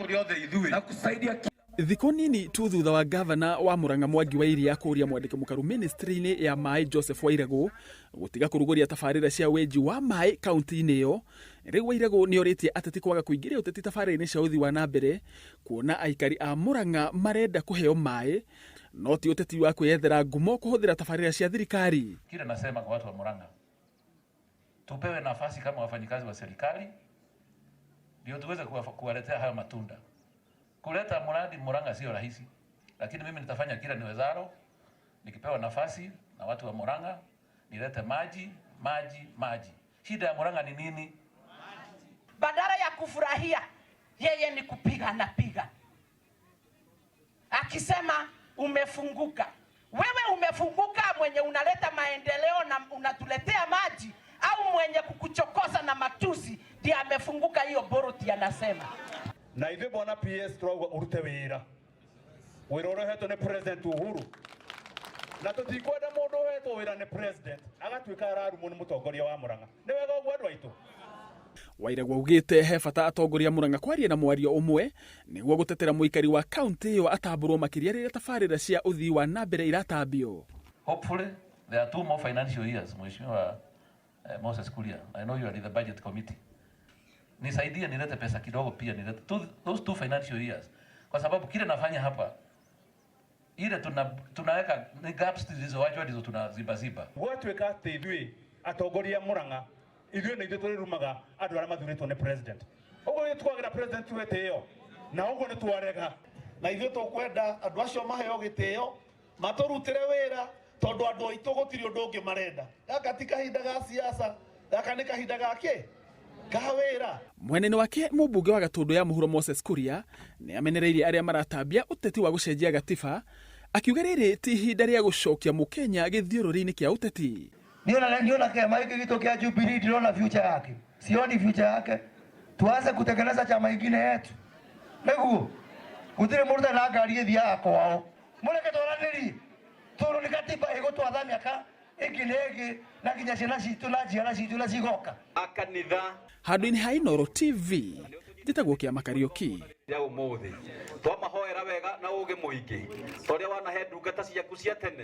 tuli othe ithui na kusaidia. Thikũ nini tu thutha wa gavana wa Murang'a Wairagu kũria Mwandiki mukaru ministry-inĩ ya maai Joseph Wairagu gũtiga kũrugũria tabarira cia wenji wa maai kaunti-inĩ ĩyo, rĩu Wairagu nioritie ateti kwaga kuingiria uteti tabarira-inĩ cia uthii wa nambere, kuona aikari a Murang'a marenda kuheo maai, no ti uteti wa kwĩyethera ngumo kuhũthĩra tabarira cia thirikari. Kile nasema kwa watu wa Murang'a, tupewe nafasi kama wafanyikazi wa serikali ndio tuweze kuwaletea hayo matunda. Kuleta mradi Murang'a sio rahisi, lakini mimi nitafanya kila niwezalo nikipewa nafasi na watu wa Murang'a, nilete maji. Shida ya Murang'a ni nini? Badala ya kufurahia, yeye ni kupiga na piga. Akisema umefunguka. Wewe umefunguka mwenye unaleta maendeleo na unatuletea maji, au mwenye kukuchokoza na matusi ndiye amefunguka? Hiyo Boroti anasema. Na ithe bona PS twauga urute wira orohetwo ni president Uhuru, na tutikwenda mundu ohetwo wira ni president agatuika ararumo ni mutongoria wa Murang'a. Ni wega uguo andu aitu. Wairagu augite he bata atongoria Murang'a kwaria na mwario umwe niguo gutetera muikari wa kaunti iyo atamburwo makiria rĩrĩa tabarira cia uthii wa nambere iratambio. Hopefully there are 2 more financial years, Mheshimiwa Moses Kuria. I know you are in the budget committee. Nisaidie nilete pesa kidogo pia, nilete those 2 financial years, kwa sababu kile nafanya hapa ile tunaweka ni gaps zilizoachwa ndizo tunaziba. Gwatuika ati ithui atongoria Murang'a ithui ni ithui turirumaga andu ara mathuritwo ni president. Uguo ni twagira president weteo na uguo ni twarega, na ithui tukwenda andu acio maheo giteo maturutire wira tondu andu aitu gutiri undu ungi marenda. Gaka ti kahinda ga siasa, gaka ni kahinda gake Kawira. Mwenene wake mubunge wa Gatundu ya Muhuro Moses Kuria ni amenereirie aria maratambia uteti wa gucenjia gatiba, akiuga riri ti ihinda ria gucokia mukenya githiururi-ini kia uteti. Niona kama hiki kitu kia Jubilee ndiona future yake. Sioni future yake. Tuanze kutekeleza chama kingine yetu. Niguo. Gutire mundu na ngari thia kwao. Mureke twaraniri. Turu ni katiba igutwatha miaka igi na kinya ciana citu na njiara citu na cigoka akanitha handu-ini ha Inooro TV njitagwo Kiama Kariuki ya umuthi twamahoera wega na uge muingi toria wanahe ndungata ciaku cia tene.